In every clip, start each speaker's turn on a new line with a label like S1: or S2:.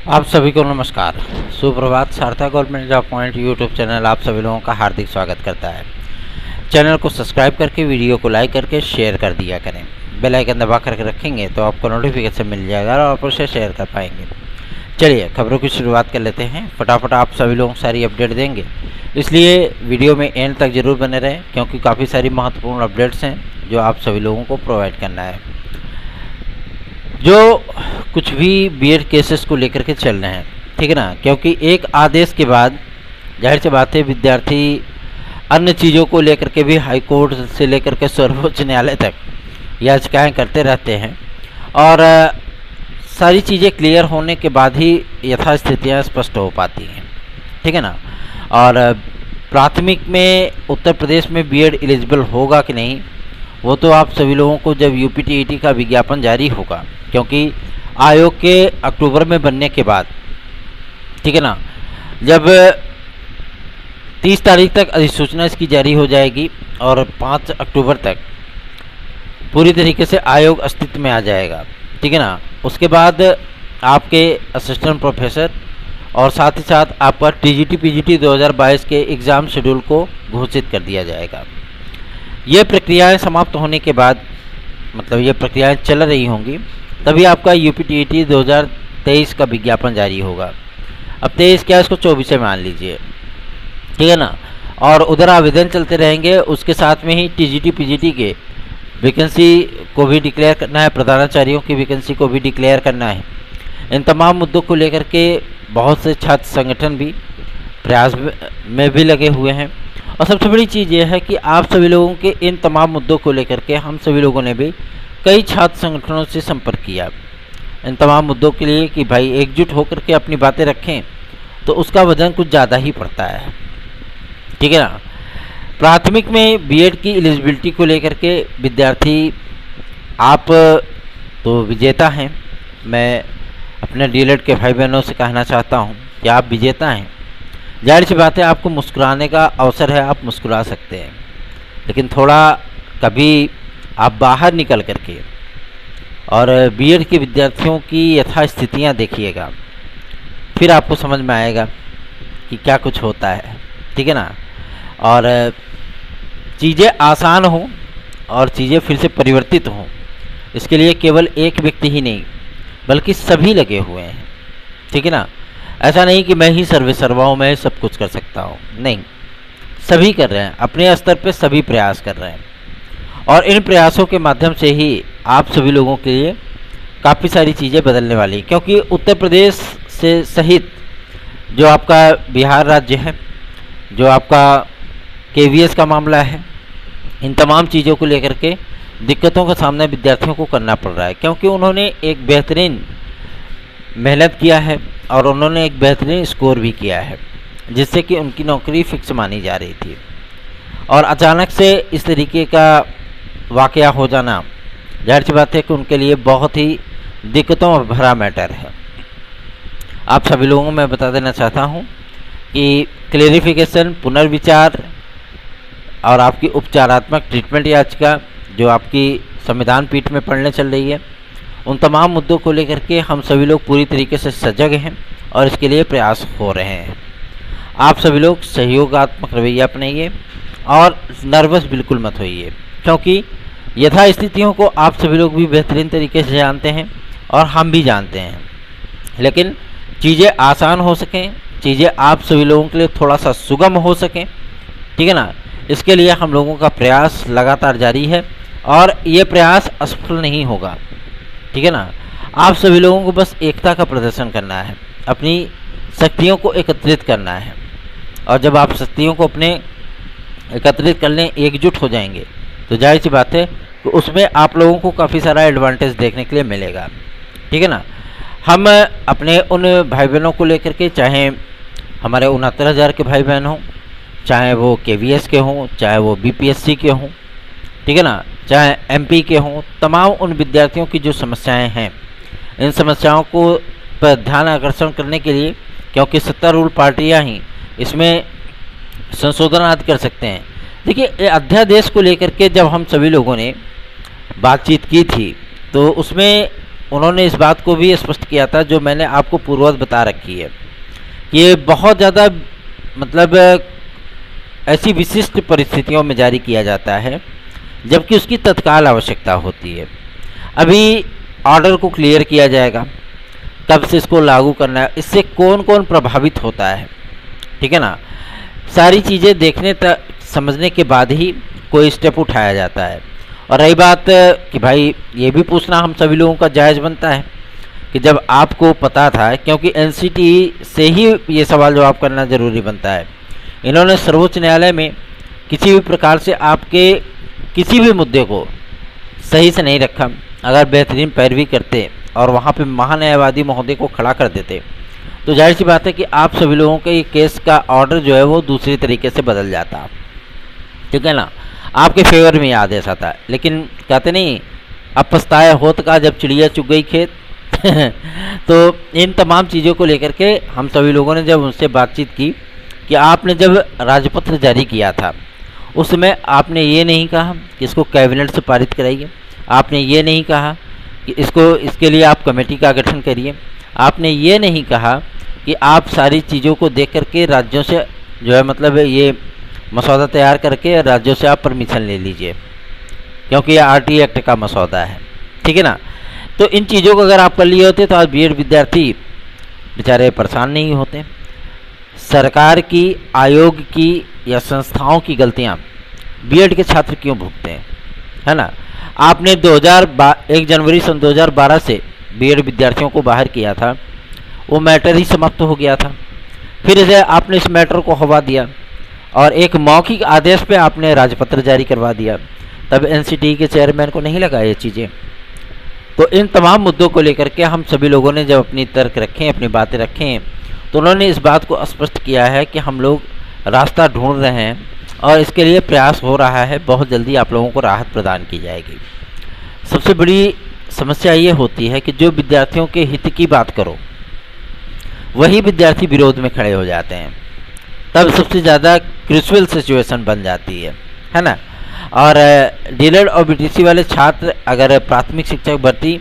S1: आप सभी को नमस्कार, सुप्रभात। सार्थक government job point YouTube channel आप सभी लोगों का हार्दिक स्वागत करता है। चैनल को सब्सक्राइब करके वीडियो को लाइक करके शेयर कर दिया करें। बेल आइकन दबा करके रखेंगे तो आपको नोटिफिकेशन मिल जाएगा और आप उसे शेयर कर पाएंगे। चलिए खबरों की शुरुआत कर लेते हैं। फटाफट आप सभी लोग सारी अपडेट देंगे, इसलिए वीडियो में एंड तक ज़रूर बने रहें, क्योंकि काफ़ी सारी महत्वपूर्ण अपडेट्स हैं जो आप सभी लोगों को प्रोवाइड करना है। जो कुछ भी बीएड केसेस को लेकर के चल रहे हैं, ठीक है ना, क्योंकि एक आदेश के बाद जाहिर सी बात है विद्यार्थी अन्य चीज़ों को लेकर के भी हाई कोर्ट से लेकर के सर्वोच्च न्यायालय तक याचिकाएं करते रहते हैं और सारी चीज़ें क्लियर होने के बाद ही यथास्थितियाँ स्पष्ट हो पाती हैं, ठीक है ना। और प्राथमिक में उत्तर प्रदेश में बीएड एलिजिबल होगा कि नहीं, वो तो आप सभी लोगों को जब यूपीटीईटी का विज्ञापन जारी होगा, क्योंकि आयोग के अक्टूबर में बनने के बाद, ठीक है ना, जब 30 तारीख तक अधिसूचना इसकी जारी हो जाएगी और 5 अक्टूबर तक पूरी तरीके से आयोग अस्तित्व में आ जाएगा, ठीक है ना। उसके बाद आपके असिस्टेंट प्रोफेसर और साथ ही साथ आपका टीजीटी पीजीटी 2022 के एग्ज़ाम शेड्यूल को घोषित कर दिया जाएगा। ये प्रक्रियाएं समाप्त होने के बाद, मतलब ये प्रक्रियाएं चल रही होंगी, तभी आपका यूपीटीईटी 2023 का विज्ञापन जारी होगा। अब 23 क्या, इसको 24 से मान लीजिए, ठीक है ना। और उधर आवेदन चलते रहेंगे, उसके साथ में ही टीजीटी पीजीटी के वैकेंसी को भी डिक्लेयर करना है, प्रधानाचार्यों की वैकेंसी को भी डिक्लेयर करना है। इन तमाम मुद्दों को लेकर के बहुत से छात्र संगठन भी प्रयास में भी लगे हुए हैं। और सबसे बड़ी चीज़ ये है कि आप सभी लोगों के इन तमाम मुद्दों को लेकर के हम सभी लोगों ने भी कई छात्र संगठनों से संपर्क किया इन तमाम मुद्दों के लिए कि भाई एकजुट होकर के अपनी बातें रखें, तो उसका वजन कुछ ज़्यादा ही पड़ता है, ठीक है ना। प्राथमिक में बीएड की एलिजिबिलिटी को लेकर के विद्यार्थी आप तो विजेता हैं। मैं अपने डीएलएड के भाई बहनों से कहना चाहता हूं कि आप विजेता हैं। जाहिर सी बात है आपको मुस्कुराने का अवसर है, आप मुस्कुरा सकते हैं, लेकिन थोड़ा कभी आप बाहर निकल करके और बीएड के विद्यार्थियों की यथास्थितियाँ देखिएगा, फिर आपको समझ में आएगा कि क्या कुछ होता है, ठीक है ना। और चीज़ें आसान हों और चीज़ें फिर से परिवर्तित हों, इसके लिए केवल एक व्यक्ति ही नहीं बल्कि सभी लगे हुए हैं, ठीक है ना। ऐसा नहीं कि मैं ही सर्वे सर्वा हूँ, मैं सब कुछ कर सकता हूँ, नहीं, सभी कर रहे हैं, अपने स्तर पे सभी प्रयास कर रहे हैं। और इन प्रयासों के माध्यम से ही आप सभी लोगों के लिए काफ़ी सारी चीज़ें बदलने वाली, क्योंकि उत्तर प्रदेश से सहित जो आपका बिहार राज्य है, जो आपका केवीएस का मामला है, इन तमाम चीज़ों को लेकर के दिक्कतों का सामना विद्यार्थियों को करना पड़ रहा है, क्योंकि उन्होंने एक बेहतरीन मेहनत किया है और उन्होंने एक बेहतरीन स्कोर भी किया है, जिससे कि उनकी नौकरी फिक्स मानी जा रही थी। और अचानक से इस तरीके का वाक़या हो जाना, जाहिर सी बात है कि उनके लिए बहुत ही दिक्कतों भरा मैटर है। आप सभी लोगों को मैं बता देना चाहता हूं कि क्लेरिफिकेशन, पुनर्विचार और आपकी उपचारात्मक ट्रीटमेंट याचिका जो आपकी संविधान पीठ में पढ़ने चल रही है, उन तमाम मुद्दों को लेकर के हम सभी लोग पूरी तरीके से सजग हैं और इसके लिए प्रयास हो रहे हैं। आप सभी लोग सहयोगात्मक रवैया अपनाइए और नर्वस बिल्कुल मत होइए, क्योंकि यथास्थितियों को आप सभी लोग भी बेहतरीन तरीके से जानते हैं और हम भी जानते हैं। लेकिन चीज़ें आसान हो सकें, चीज़ें आप सभी लोगों के लिए थोड़ा सा सुगम हो सकें, ठीक है ना, इसके लिए हम लोगों का प्रयास लगातार जारी है और ये प्रयास असफल नहीं होगा, ठीक है ना। आप सभी लोगों को बस एकता का प्रदर्शन करना है, अपनी शक्तियों को एकत्रित करना है, और जब आप शक्तियों को अपने एकत्रित करने एकजुट हो जाएंगे तो जाहिर सी बात है कि उसमें आप लोगों को काफ़ी सारा एडवांटेज देखने के लिए मिलेगा, ठीक है ना। हम अपने उन भाई बहनों को लेकर के, चाहे हमारे 69,000 के भाई बहन हों, चाहे वो केवीएस के हों, चाहे वो बीपीएससी के हों, ठीक है ना, चाहे एमपी के हों, तमाम उन विद्यार्थियों की जो समस्याएं हैं, इन समस्याओं को पर ध्यान आकर्षण करने के लिए, क्योंकि सत्तारूढ़ पार्टियां ही इसमें संशोधन आदि कर सकते हैं। देखिए, अध्यादेश को लेकर के जब हम सभी लोगों ने बातचीत की थी, तो उसमें उन्होंने इस बात को भी स्पष्ट किया था जो मैंने आपको पूर्ववत बता रखी है। ये बहुत ज़्यादा मतलब ऐसी विशिष्ट परिस्थितियों में जारी किया जाता है जबकि उसकी तत्काल आवश्यकता होती है। अभी ऑर्डर को क्लियर किया जाएगा, कब से इसको लागू करना है, इससे कौन कौन प्रभावित होता है, ठीक है ना, सारी चीज़ें देखने तक समझने के बाद ही कोई स्टेप उठाया जाता है। और रही बात कि भाई ये भी पूछना हम सभी लोगों का जायज़ बनता है कि जब आपको पता था, क्योंकि एनसीटी से ही ये सवाल जवाब करना ज़रूरी बनता है। इन्होंने सर्वोच्च न्यायालय में किसी भी प्रकार से आपके किसी भी मुद्दे को सही से नहीं रखा। अगर बेहतरीन पैरवी करते और वहाँ पे महान्यायवादी महोदय को खड़ा कर देते तो जाहिर सी बात है कि आप सभी लोगों के केस का ऑर्डर जो है वो दूसरी तरीके से बदल जाता, ठीक है ना, आपके फेवर में आदेश आता। लेकिन कहते नहीं, अब पछताया होत का जब चिड़िया चुग गई खेत तो इन तमाम चीज़ों को लेकर के हम सभी लोगों ने जब उनसे बातचीत की कि आपने जब राजपत्र जारी किया था उस समय आपने ये नहीं कहा कि इसको कैबिनेट से पारित कराइए, आपने ये नहीं कहा कि इसके लिए आप कमेटी का गठन करिए, आपने ये नहीं कहा कि आप सारी चीज़ों को देख करके राज्यों से जो है मतलब ये मसौदा तैयार करके राज्यों से आप परमिशन ले लीजिए, क्योंकि ये आरटी एक्ट का मसौदा है, ठीक है ना। तो इन चीज़ों को अगर आप कर लिए होते तो आज बीएड विद्यार्थी बेचारे परेशान नहीं होते। सरकार की, आयोग की या संस्थाओं की गलतियाँ बीएड के छात्र क्यों भुगते हैं, है ना। आपने 1 जनवरी सन 2012 से बीएड विद्यार्थियों को बाहर किया था, वो मैटर ही समाप्त हो गया था। फिर इसे आपने इस मैटर को हवा दिया और एक मौखिक आदेश पे आपने राजपत्र जारी करवा दिया। तब एनसीटी के चेयरमैन को नहीं लगा ये चीज़ें। तो इन तमाम मुद्दों को लेकर के हम सभी लोगों ने जब अपनी तर्क रखें, अपनी बातें रखें, तो उन्होंने इस बात को स्पष्ट किया है कि हम लोग रास्ता ढूंढ रहे हैं और इसके लिए प्रयास हो रहा है, बहुत जल्दी आप लोगों को राहत प्रदान की जाएगी। सबसे बड़ी समस्या ये होती है कि जो विद्यार्थियों के हित की बात करो वही विद्यार्थी विरोध में खड़े हो जाते हैं, तब सबसे ज़्यादा क्रूशियल सिचुएशन बन जाती है ना। और डीएलएड और बीटीसी वाले छात्र अगर प्राथमिक शिक्षक भर्ती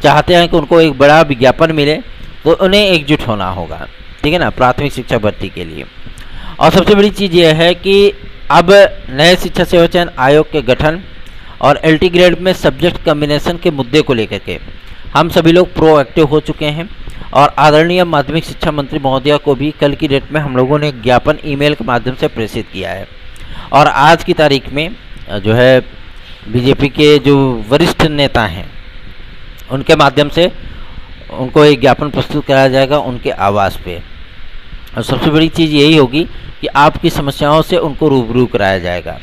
S1: चाहते हैं कि उनको एक बड़ा विज्ञापन मिले तो उन्हें एकजुट होना होगा, ठीक है ना, प्राथमिक शिक्षा भर्ती के लिए। और सबसे बड़ी चीज़ यह है कि अब नए शिक्षा सेवा चयन आयोग के गठन और एलटी ग्रेड में सब्जेक्ट कम्बिनेशन के मुद्दे को लेकर के हम सभी लोग प्रोएक्टिव हो चुके हैं और आदरणीय माध्यमिक शिक्षा मंत्री महोदया को भी कल की डेट में हम लोगों ने ज्ञापन ईमेल के माध्यम से प्रेषित किया है। और आज की तारीख में जो है बीजेपी के जो वरिष्ठ नेता हैं उनके माध्यम से उनको एक ज्ञापन प्रस्तुत कराया जाएगा उनके आवास पे। और सबसे बड़ी चीज़ यही होगी कि आपकी समस्याओं से उनको रूबरू कराया जाएगा,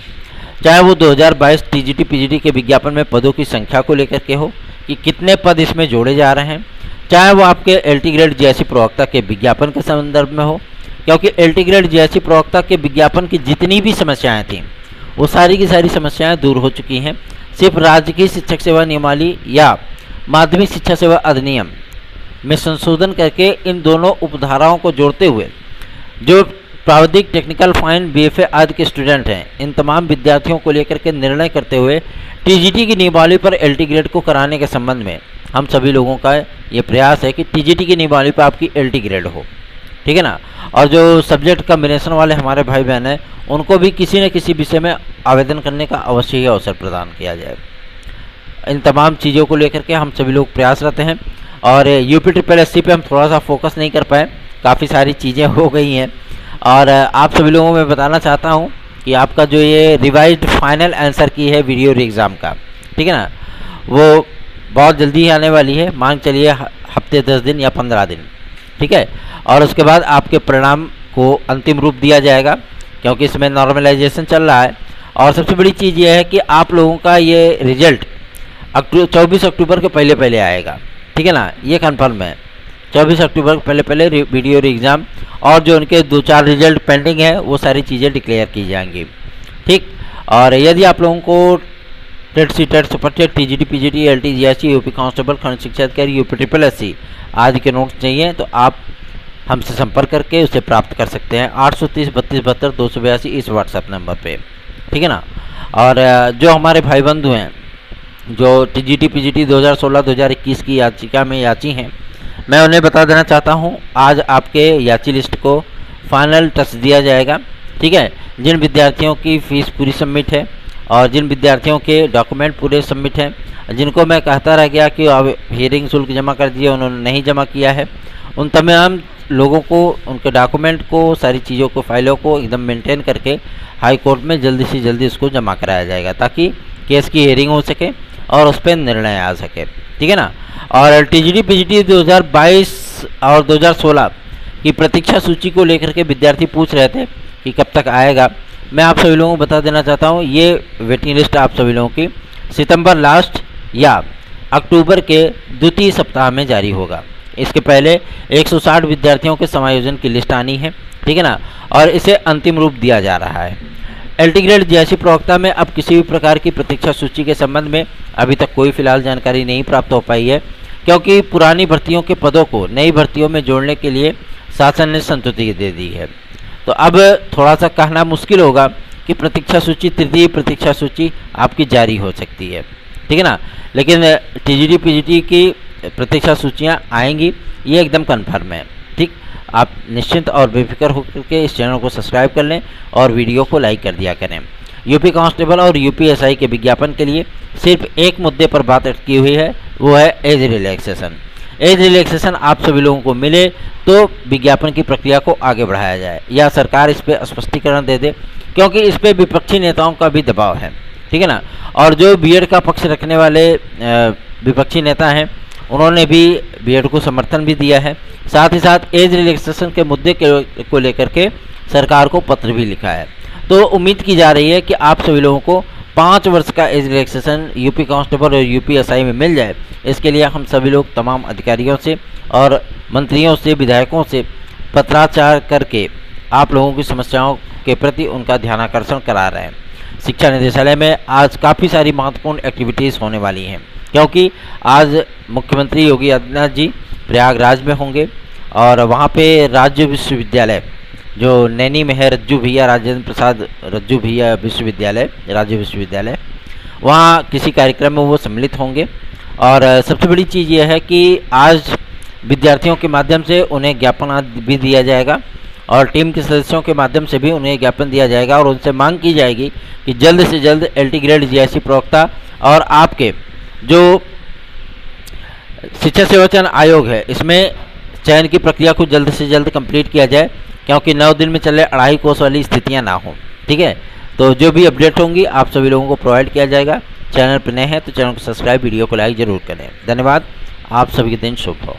S1: चाहे वो 2022 टीजीटी पीजीटी के विज्ञापन में पदों की संख्या को लेकर के हो कि कितने पद इसमें जोड़े जा रहे हैं, चाहे वो आपके एलटी ग्रेड जीआईसी प्रवक्ता के विज्ञापन के संदर्भ में हो, क्योंकि एलटी ग्रेड जीआईसी प्रवक्ता के विज्ञापन की जितनी भी समस्याएं थीं वो सारी की सारी समस्याएं दूर हो चुकी हैं। सिर्फ राजकीय शिक्षक सेवा नियमावली या माध्यमिक शिक्षा सेवा अधिनियम में संशोधन करके इन दोनों उपधाराओं को जोड़ते हुए जो प्राविधिक, टेक्निकल, फाइन, बीएफए आदि के स्टूडेंट हैं, इन तमाम विद्यार्थियों को लेकर के निर्णय करते हुए टीजीटी की नियमावली पर एलटी ग्रेड को कराने के संबंध में हम सभी लोगों का ये प्रयास है कि टीजीटी की नियमावली पर आपकी एलटी ग्रेड हो, ठीक है ना। और जो सब्जेक्ट कम्बिनेशन वाले हमारे भाई बहन हैं उनको भी किसी न किसी विषय में आवेदन करने का अवश्य ही अवसर प्रदान किया जाए। इन तमाम चीज़ों को लेकर के हम सभी लोग प्रयासरत हैं। और यूपी ट्रिपल एससी पे हम थोड़ा सा फोकस नहीं कर पाए, काफ़ी सारी चीज़ें हो गई हैं। और आप सभी लोगों में बताना चाहता हूं कि आपका जो ये रिवाइज्ड फाइनल आंसर की है वीडियो एग्ज़ाम का, ठीक है ना, वो बहुत जल्दी ही आने वाली है, मान चलिए हफ्ते 10 दिन या 15 दिन, ठीक है। और उसके बाद आपके परिणाम को अंतिम रूप दिया जाएगा, क्योंकि इसमें नॉर्मलाइजेशन चल रहा है। और सबसे बड़ी चीज़ ये है कि आप लोगों का ये रिजल्ट 24 अक्टूबर के पहले पहले आएगा, ठीक है ना, ये कन्फर्म है। 24 अक्टूबर के पहले वीडियो एग्ज़ाम और जो उनके 2-4 रिजल्ट पेंडिंग है वो सारी चीज़ें डिक्लेयर की जाएंगी, ठीक। और यदि आप लोगों को TET C TET super TET TGT PGT LT GIC UP constable खंड शिक्षा अधिकारी यूपी ट्रिपल एससी आदि के नोट्स चाहिए तो आप हमसे संपर्क करके उसे प्राप्त कर सकते हैं 830 32 72 282 इस व्हाट्सएप नंबर पे, ठीक है ना। और जो हमारे भाई बंधु हैं जो टीजीटी पीजीटी 2016-2021 की याचिका में याची हैं, मैं उन्हें बता देना चाहता हूं, आज आपके याची लिस्ट को फाइनल टच दिया जाएगा। ठीक है, जिन विद्यार्थियों की फ़ीस पूरी सबमिट है और जिन विद्यार्थियों के डॉक्यूमेंट पूरे सबमिट हैं, जिनको मैं कहता रह गया कि अब हियरिंग शुल्क जमा कर दिया, उन्होंने नहीं जमा किया है, उन तमाम लोगों को उनके डॉक्यूमेंट को, सारी चीज़ों को, फाइलों को एकदम मेंटेन करके हाई कोर्ट में जल्दी से जल्दी उसको जमा कराया जाएगा, ताकि केस की हियरिंग हो सके और उस पर निर्णय आ सके। ठीक है ना। और टीजीटी पीजीटी 2022 और 2016 की प्रतीक्षा सूची को लेकर के विद्यार्थी पूछ रहे थे कि कब तक आएगा। मैं आप सभी लोगों को बता देना चाहता हूँ, ये वेटिंग लिस्ट आप सभी लोगों की सितंबर लास्ट या अक्टूबर के द्वितीय सप्ताह में जारी होगा। इसके पहले 160 विद्यार्थियों के समायोजन की लिस्ट आनी है। ठीक है ना। और इसे अंतिम रूप दिया जा रहा है। एलटी ग्रेड जेएससी प्रवक्ता में अब किसी भी प्रकार की प्रतीक्षा सूची के संबंध में अभी तक कोई फिलहाल जानकारी नहीं प्राप्त हो पाई है, क्योंकि पुरानी भर्तियों के पदों को नई भर्तियों में जोड़ने के लिए शासन ने संतुष्टि दे दी है। तो अब थोड़ा सा कहना मुश्किल होगा कि प्रतीक्षा सूची, तृतीय प्रतीक्षा सूची आपकी जारी हो सकती है। ठीक है ना। लेकिन टीजीटी पीजीटी की प्रतीक्षा सूचियाँ आएंगी, ये एकदम कन्फर्म है। ठीक, आप निश्चिंत और बेफिक्र होकर के इस चैनल को सब्सक्राइब कर लें और वीडियो को लाइक कर दिया करें। यूपी कांस्टेबल और यूपीएसआई के विज्ञापन के लिए सिर्फ एक मुद्दे पर बात अटकी हुई है, वो है एज रिलैक्सेशन। एज रिलैक्सेशन आप सभी लोगों को मिले तो विज्ञापन की प्रक्रिया को आगे बढ़ाया जाए, या सरकार इस पर स्पष्टीकरण दे दे, क्योंकि इस पर विपक्षी नेताओं का भी दबाव है। ठीक है ना। और जो बीएड का पक्ष रखने वाले विपक्षी नेता हैं, उन्होंने भी बीएड को समर्थन भी दिया है। साथ ही साथ एज रिलैक्सेशन के मुद्दे को लेकर के सरकार को पत्र भी लिखा है। तो उम्मीद की जा रही है कि आप सभी लोगों को 5 वर्ष का एज रिलैक्सेशन यूपी कांस्टेबल और यूपीएसआई में मिल जाए। इसके लिए हम सभी लोग तमाम अधिकारियों से और मंत्रियों से, विधायकों से पत्राचार करके आप लोगों की समस्याओं के प्रति उनका ध्यानाकर्षण करा रहे हैं। शिक्षा निदेशालय में आज काफ़ी सारी महत्वपूर्ण एक्टिविटीज़ होने वाली हैं, क्योंकि आज मुख्यमंत्री योगी आदित्यनाथ जी प्रयागराज में होंगे और वहाँ पे राज्य विश्वविद्यालय, जो नैनी में है रज्जू भैया राजेंद्र प्रसाद रज्जू भैया विश्वविद्यालय, राज्य विश्वविद्यालय, वहाँ किसी कार्यक्रम में वो सम्मिलित होंगे। और सबसे बड़ी चीज़ ये है कि आज विद्यार्थियों के माध्यम से उन्हें ज्ञापन भी दिया जाएगा और टीम के सदस्यों के माध्यम से भी उन्हें ज्ञापन दिया जाएगा और उनसे मांग की जाएगी कि जल्द से जल्द एलटी ग्रेड जेएससी प्रवक्ता और आपके जो शिक्षा सेवा चयन आयोग है, इसमें चयन की प्रक्रिया को जल्द से जल्द कंप्लीट किया जाए, क्योंकि 9 दिन में चले अढ़ाई कोस वाली स्थितियां ना हो। ठीक है। तो जो भी अपडेट होंगी आप सभी लोगों को प्रोवाइड किया जाएगा। चैनल पर नए हैं तो चैनल को सब्सक्राइब, वीडियो को लाइक जरूर करें। धन्यवाद। आप सभी के दिन शुभ हो।